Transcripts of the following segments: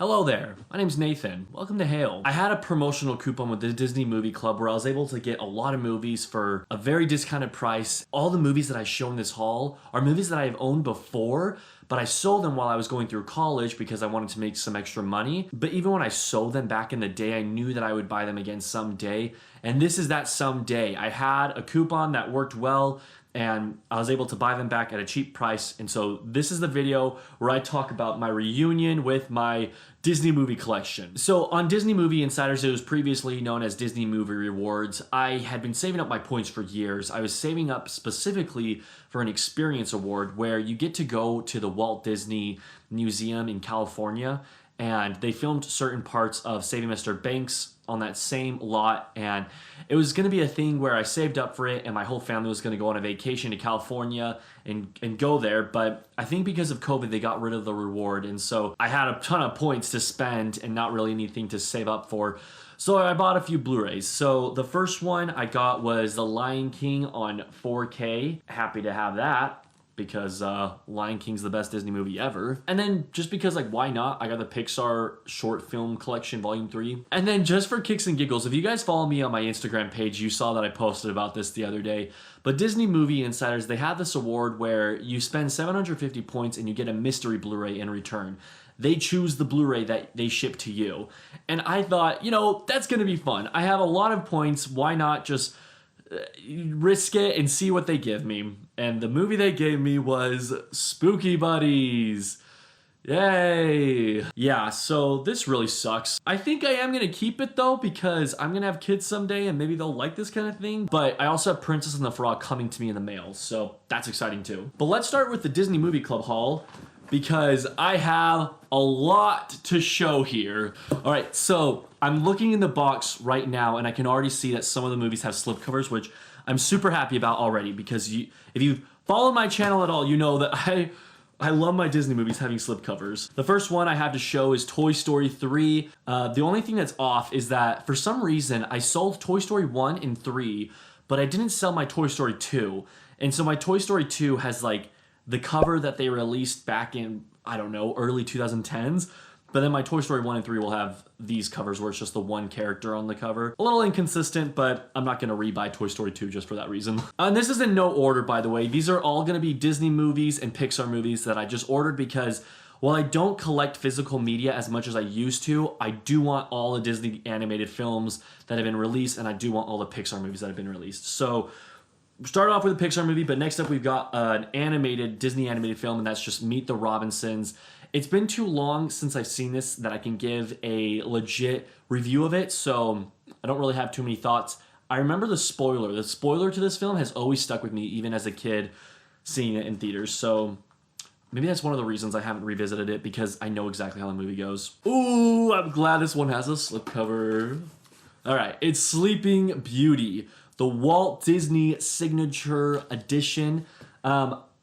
Hello there, my name's Nathan. Welcome to Hail. I had a promotional coupon with the Disney Movie Club where I was able to get a lot of movies for a very discounted price. All the movies that I show in this haul are movies that I have owned before, but I sold them while I was going through college because I wanted to make some extra money. But even when I sold them back in the day, I knew that I would buy them again someday. And this is that someday. I had a coupon that worked well, and I was able to buy them back at a cheap price. And so this is the video where I talk about my reunion with my Disney movie collection. So on Disney Movie Insiders, it was previously known as Disney Movie Rewards. I had been saving up my points for years. I was saving up specifically for an experience award where you get to go to the Walt Disney Museum in California, and they filmed certain parts of Saving Mr. Banks on that same lot, and it was going to be a thing where I saved up for it and my whole family was going to go on a vacation to California and go there. But I think because of COVID they got rid of the reward, and so I had a ton of points to spend and not really anything to save up for. So I bought a few Blu-rays. So the first one I got was The Lion King on 4K. Happy to have that, because Lion King's the best Disney movie ever. And then just because, like, why not? I got the Pixar Short Film Collection Volume 3. And then just for kicks and giggles, if you guys follow me on my Instagram page, you saw that I posted about this the other day. But Disney Movie Insiders, they have this award where you spend 750 points and you get a mystery Blu-ray in return. They choose the Blu-ray that they ship to you. And I thought, you know, that's gonna be fun. I have a lot of points, why not just risk it and see what they give me. And the movie they gave me was Spooky Buddies. Yay! Yeah, so this really sucks. I think I am gonna keep it though, because I'm gonna have kids someday and maybe they'll like this kind of thing. But I also have Princess and the Frog coming to me in the mail, so that's exciting too. But let's start with the Disney Movie Club haul, because I have a lot to show here. All right, so I'm looking in the box right now and I can already see that some of the movies have slipcovers, which I'm super happy about already, because if you've followed my channel at all, you know that I love my Disney movies having slipcovers. The first one I have to show is Toy Story 3. The only thing that's off is that for some reason I sold Toy Story 1 and 3, but I didn't sell my Toy Story 2. And so my Toy Story 2 has like the cover that they released back in, I don't know, early 2010s. But then my Toy Story 1 and 3 will have these covers where it's just the one character on the cover. A little inconsistent, but I'm not gonna rebuy Toy Story 2 just for that reason. And this is in no order, by the way. These are all gonna be Disney movies and Pixar movies that I just ordered because while I don't collect physical media as much as I used to, I do want all the Disney animated films that have been released, and I do want all the Pixar movies that have been released. So started off with a Pixar movie, but next up we've got an animated, Disney animated film, and that's just Meet the Robinsons. It's been too long since I've seen this that I can give a legit review of it, so I don't really have too many thoughts. I remember the spoiler. The spoiler to this film has always stuck with me, even as a kid seeing it in theaters, so maybe that's one of the reasons I haven't revisited it, because I know exactly how the movie goes. Ooh, I'm glad this one has a slipcover. All right, it's Sleeping Beauty, the Walt Disney Signature Edition.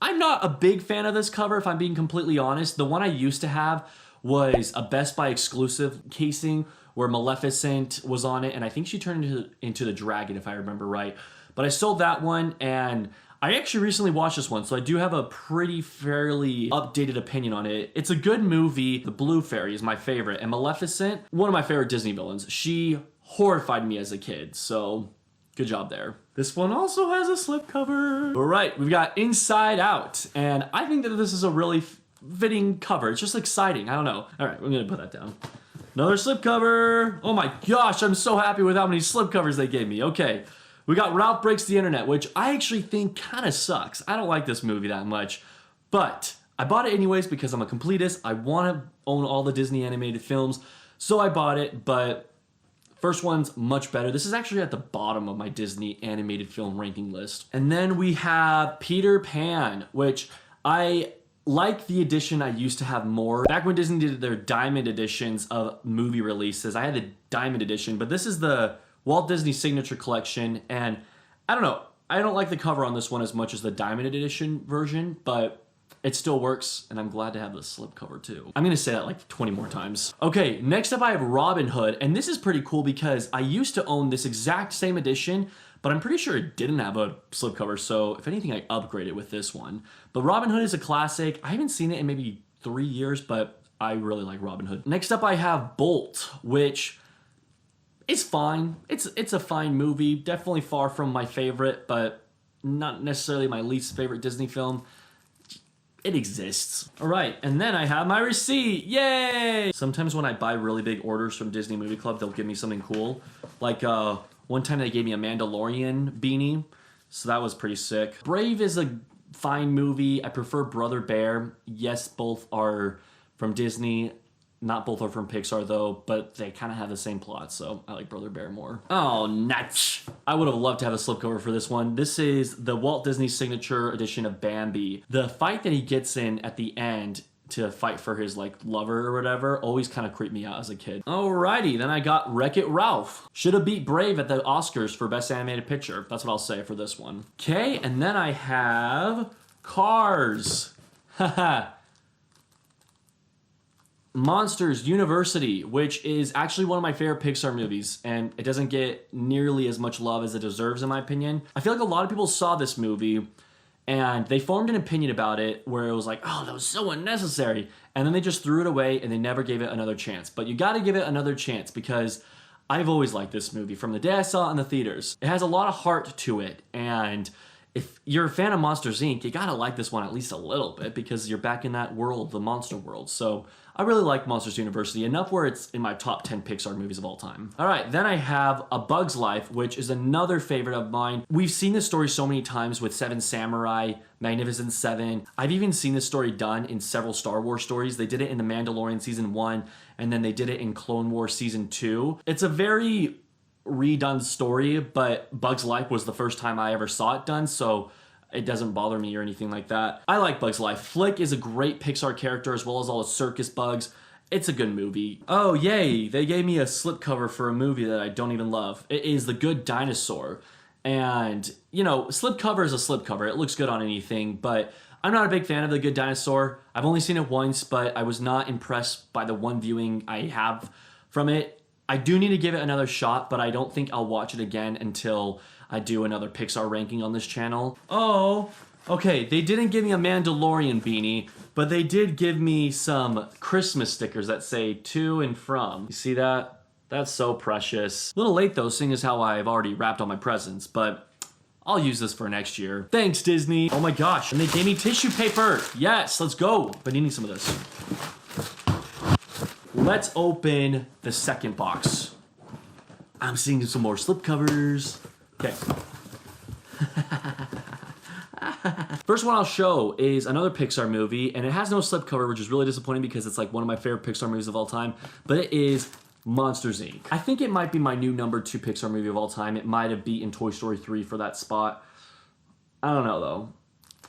I'm not a big fan of this cover, if I'm being completely honest. The one I used to have was a Best Buy exclusive casing where Maleficent was on it, and I think she turned into the dragon, if I remember right. But I sold that one, and I actually recently watched this one, so I do have a fairly updated opinion on it. It's a good movie. The Blue Fairy is my favorite, and Maleficent, one of my favorite Disney villains. She horrified me as a kid, so good job there. This one also has a slipcover. All right, we've got Inside Out, and I think that this is a really fitting cover. It's just exciting, I don't know. All right, we're gonna put that down. Another slipcover. Oh my gosh, I'm so happy with how many slipcovers they gave me. Okay, we got Ralph Breaks the Internet, which I actually think kind of sucks. I don't like this movie that much, but I bought it anyways because I'm a completist. I want to own all the Disney animated films, so I bought it, but first one's much better. This is actually at the bottom of my Disney animated film ranking list. And then we have Peter Pan, which I like the edition I used to have more. Back when Disney did their diamond editions of movie releases, I had the diamond edition, but this is the Walt Disney Signature Collection, and I don't know, I don't like the cover on this one as much as the diamond edition version, but it still works, and I'm glad to have the slipcover too. I'm gonna say that like 20 more times. Okay, next up I have Robin Hood, and this is pretty cool because I used to own this exact same edition, but I'm pretty sure it didn't have a slipcover, so if anything, I upgraded with this one. But Robin Hood is a classic. I haven't seen it in maybe 3 years, but I really like Robin Hood. Next up I have Bolt, which is fine. It's a fine movie. Definitely far from my favorite, but not necessarily my least favorite Disney film. It exists. All right, and then I have my receipt. Yay! Sometimes when I buy really big orders from Disney Movie Club, they'll give me something cool. Like one time they gave me a Mandalorian beanie, so that was pretty sick. Brave is a fine movie. I prefer Brother Bear. Yes, both are from Disney. Not both are from Pixar though, but they kind of have the same plot, so I like Brother Bear more. Oh, nuts! I would have loved to have a slipcover for this one. This is the Walt Disney Signature edition of Bambi. The fight that he gets in at the end to fight for his like lover or whatever always kind of creeped me out as a kid. Alrighty, then I got Wreck-It Ralph. Should have beat Brave at the Oscars for Best Animated Picture. That's what I'll say for this one. Okay, and then I have Cars. Haha. Monsters University, which is actually one of my favorite Pixar movies, and it doesn't get nearly as much love as it deserves in my opinion. I feel like a lot of people saw this movie and they formed an opinion about it where it was like, oh, that was so unnecessary, and then they just threw it away and they never gave it another chance. But you gotta give it another chance because I've always liked this movie from the day I saw it in the theaters. It has a lot of heart to it, and if you're a fan of Monsters, Inc., you gotta like this one at least a little bit because you're back in that world, the monster world. So I really like Monsters University, enough where it's in my top 10 Pixar movies of all time. All right, then I have A Bug's Life, which is another favorite of mine. We've seen this story so many times with Seven Samurai, Magnificent Seven. I've even seen this story done in several Star Wars stories. They did it in The Mandalorian Season 1, and then they did it in Clone Wars Season 2. It's a very redone story, but Bug's Life was the first time I ever saw it done, so it doesn't bother me or anything like that. I like Bug's Life. Flick is a great Pixar character as well as all the circus bugs. It's a good movie. Oh, yay! They gave me a slipcover for a movie that I don't even love. It is The Good Dinosaur. And, you know, slipcover is a slipcover. It looks good on anything, but I'm not a big fan of The Good Dinosaur. I've only seen it once, but I was not impressed by the one viewing I have from it. I do need to give it another shot, but I don't think I'll watch it again until I do another Pixar ranking on this channel. Oh, okay, they didn't give me a Mandalorian beanie, but they did give me some Christmas stickers that say to and from. You see that? That's so precious. A little late though, seeing as how I've already wrapped all my presents, but I'll use this for next year. Thanks, Disney. Oh my gosh, and they gave me tissue paper. Yes, let's go. Been needing some of this. Let's open the second box. I'm seeing some more slipcovers. Okay. First one I'll show is another Pixar movie, and it has no slipcover, which is really disappointing because it's like one of my favorite Pixar movies of all time, but it is Monsters, Inc. I think it might be my new number 2 Pixar movie of all time. It might have beaten Toy Story 3 for that spot. I don't know though.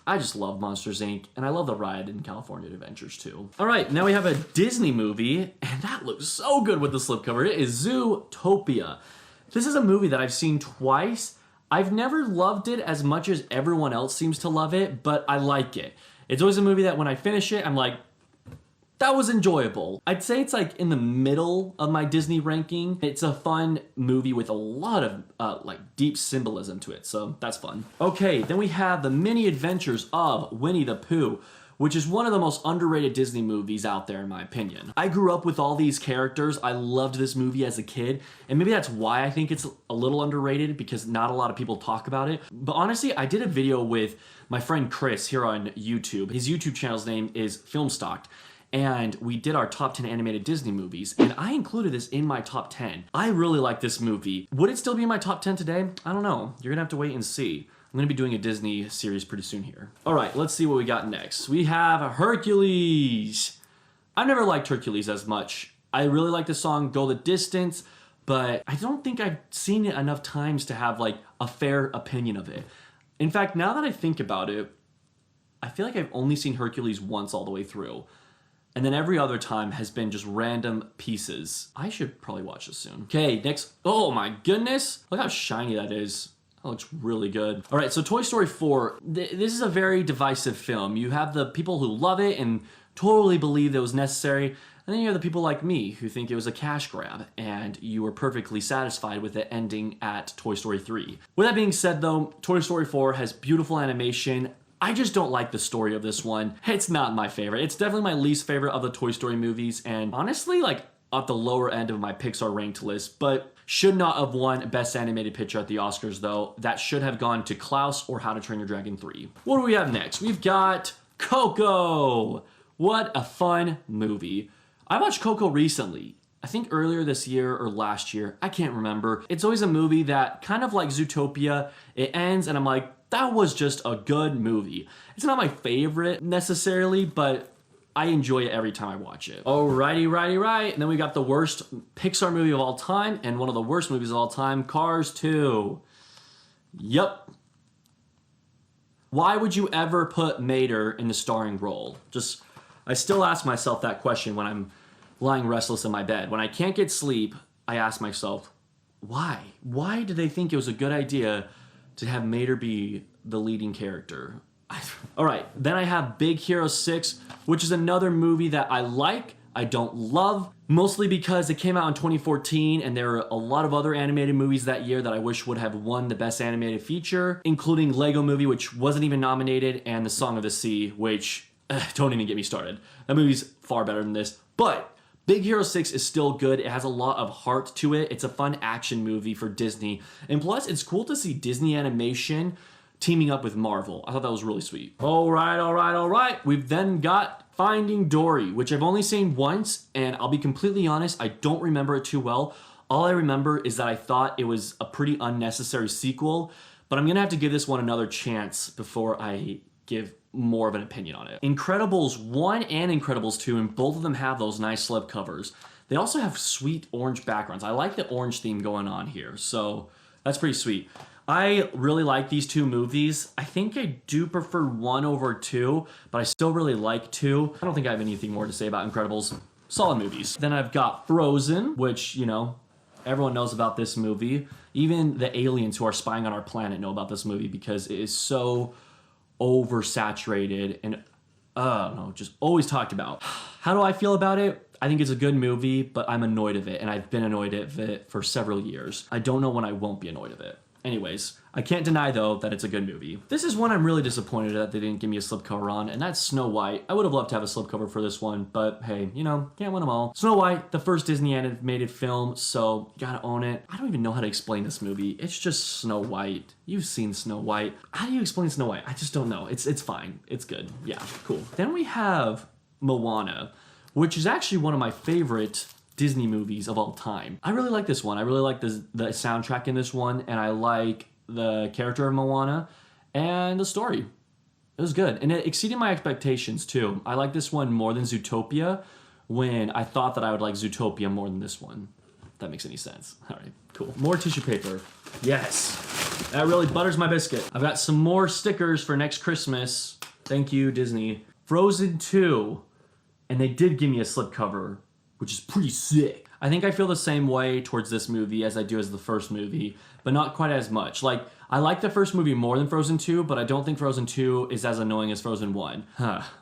I just love Monsters, Inc., and I love the ride in California Adventures too. All right, now we have a Disney movie, and that looks so good with the slipcover. It is Zootopia. This is a movie that I've seen twice. I've never loved it as much as everyone else seems to love it, but I like it. It's always a movie that when I finish it, I'm like, that was enjoyable. I'd say it's like in the middle of my Disney ranking. It's a fun movie with a lot of like deep symbolism to it, so that's fun. Okay, then we have The Mini Adventures of Winnie the Pooh, which is one of the most underrated Disney movies out there in my opinion. I grew up with all these characters. I loved this movie as a kid, and maybe that's why I think it's a little underrated because not a lot of people talk about it. But honestly, I did a video with my friend Chris here on YouTube. His YouTube channel's name is Filmstocked. And we did our top 10 animated Disney movies, and I included this in my top 10. I really like this movie. Would it still be in my top 10 today? I don't know. You're gonna have to wait and see. I'm gonna be doing a Disney series pretty soon here. All right, let's see what we got next. We have Hercules. I've never liked Hercules as much. I really like the song Go the Distance, but I don't think I've seen it enough times to have like a fair opinion of it. In fact, now that I think about it, I feel like I've only seen Hercules once all the way through. And then every other time has been just random pieces. I should probably watch this soon. Okay, next. Oh my goodness. Look how shiny that is. That looks really good. All right, so Toy Story 4. This is a very divisive film. You have the people who love it and totally believe it was necessary. And then you have the people like me who think it was a cash grab and you were perfectly satisfied with it ending at Toy Story 3. With that being said though, Toy Story 4 has beautiful animation, I just don't like the story of this one. It's not my favorite. It's definitely my least favorite of the Toy Story movies, and honestly, like, at the lower end of my Pixar ranked list, but should not have won Best Animated Picture at the Oscars, though. That should have gone to Klaus or How to Train Your Dragon 3. What do we have next? We've got Coco. What a fun movie. I watched Coco recently. I think earlier this year or last year. I can't remember. It's always a movie that, kind of like Zootopia, it ends and I'm like, that was just a good movie. It's not my favorite necessarily, but I enjoy it every time I watch it. Right. And then we got the worst Pixar movie of all time and one of the worst movies of all time, Cars 2. Yep. Why would you ever put Mater in the starring role? I still ask myself that question when I'm lying restless in my bed. When I can't get sleep, I ask myself, why? Why did they think it was a good idea to have Mater be the leading character? All right, then I have Big Hero 6, which is another movie that I like, I don't love, mostly because it came out in 2014 and there are a lot of other animated movies that year that I wish would have won the Best Animated Feature, including Lego Movie, which wasn't even nominated, and The Song of the Sea, which, don't even get me started. That movie's far better than this, but Big Hero 6 is still good. It has a lot of heart to it. It's a fun action movie for Disney, and plus it's cool to see Disney Animation teaming up with Marvel. I thought that was really sweet. All right. We've then got Finding Dory, which I've only seen once, and I'll be completely honest, I don't remember it too well. All I remember is that I thought it was a pretty unnecessary sequel, but I'm gonna have to give this one another chance before I give more of an opinion on it. Incredibles 1 and Incredibles 2, and both of them have those nice slip covers. They also have sweet orange backgrounds. I like the orange theme going on here, so that's pretty sweet. I really like these two movies. I think I do prefer 1 over 2, but I still really like 2. I don't think I have anything more to say about Incredibles. Solid movies. Then I've got Frozen, which, you know, everyone knows about this movie. Even the aliens who are spying on our planet know about this movie because it is so oversaturated and, just always talked about. How do I feel about it? I think it's a good movie, but I'm annoyed of it, and I've been annoyed of it for several years. I don't know when I won't be annoyed of it. Anyways, I can't deny, though, that it's a good movie. This is one I'm really disappointed that they didn't give me a slipcover on, and that's Snow White. I would have loved to have a slipcover for this one, but hey, you know, can't win them all. Snow White, the first Disney animated film, so gotta own it. I don't even know how to explain this movie. It's just Snow White. You've seen Snow White. How do you explain Snow White? I just don't know. It's fine. It's good. Yeah, cool. Then we have Moana, which is actually one of my favorite Disney movies of all time. I really like this one. I really like the soundtrack in this one, and I like the character of Moana and the story. It was good, and it exceeded my expectations too. I like this one more than Zootopia when I thought that I would like Zootopia more than this one. If that makes any sense. All right, cool. More tissue paper. Yes. That really butters my biscuit. I've got some more stickers for next Christmas. Thank you, Disney. Frozen 2, and they did give me a slipcover, which is pretty sick. I think I feel the same way towards this movie as I do as the first movie, but not quite as much. Like, I like the first movie more than Frozen 2, but I don't think Frozen 2 is as annoying as Frozen 1.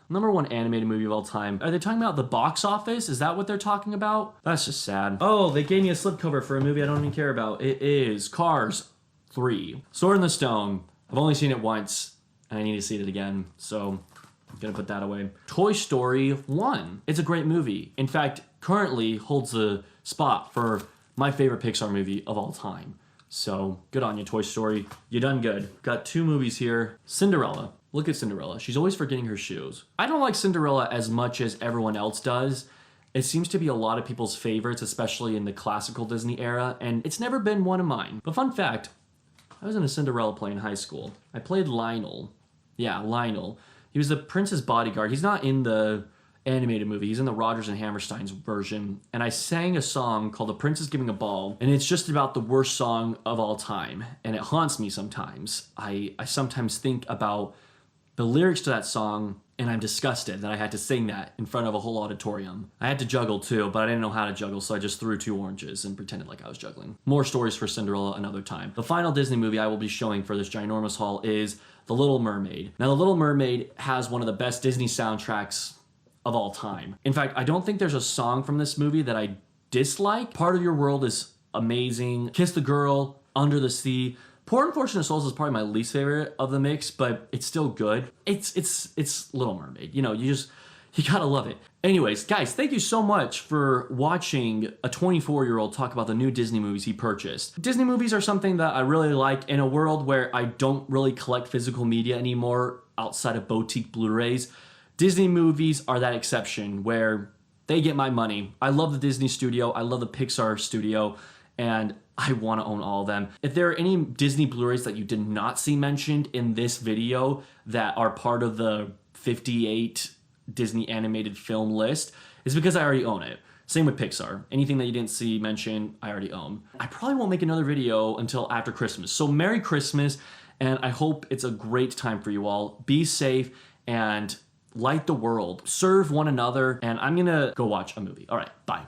Number 1 animated movie of all time. Are they talking about the box office? Is that what they're talking about? That's just sad. Oh, they gave me a slipcover for a movie I don't even care about. It is Cars 3. Sword in the Stone. I've only seen it once, and I need to see it again, so I'm gonna put that away. Toy Story 1. It's a great movie. In fact, currently holds a spot for my favorite Pixar movie of all time. So good on you, Toy Story. You done good. Got 2 movies here. Cinderella. Look at Cinderella. She's always forgetting her shoes. I don't like Cinderella as much as everyone else does. It seems to be a lot of people's favorites, especially in the classical Disney era, and it's never been one of mine. But fun fact, I was in a Cinderella play in high school. I played Lionel. Yeah, Lionel. He was the prince's bodyguard. He's not in the animated movie. He's in the Rodgers and Hammerstein's version. And I sang a song called The Prince is Giving a Ball. And it's just about the worst song of all time. And it haunts me sometimes. I sometimes think about the lyrics to that song and I'm disgusted that I had to sing that in front of a whole auditorium. I had to juggle too, but I didn't know how to juggle, so I just threw 2 oranges and pretended like I was juggling. More stories for Cinderella another time. The final Disney movie I will be showing for this ginormous haul is The Little Mermaid. Now, The Little Mermaid has one of the best Disney soundtracks of all time. In fact, I don't think there's a song from this movie that I dislike. Part of Your World is amazing. Kiss the Girl, Under the Sea. Poor Unfortunate Souls is probably my least favorite of the mix, but it's still good. It's Little Mermaid. You know, you gotta love it. Anyways, guys, thank you so much for watching a 24-year-old talk about the new Disney movies he purchased. Disney movies are something that I really like in a world where I don't really collect physical media anymore outside of boutique Blu-rays. Disney movies are that exception where they get my money. I love the Disney studio, I love the Pixar studio, and I want to own all of them. If there are any Disney Blu-rays that you did not see mentioned in this video that are part of the 58 Disney animated film list, it's because I already own it. Same with Pixar. Anything that you didn't see mentioned, I already own. I probably won't make another video until after Christmas. So Merry Christmas, and I hope it's a great time for you all. Be safe and light the world. Serve one another, and I'm gonna go watch a movie. All right, bye.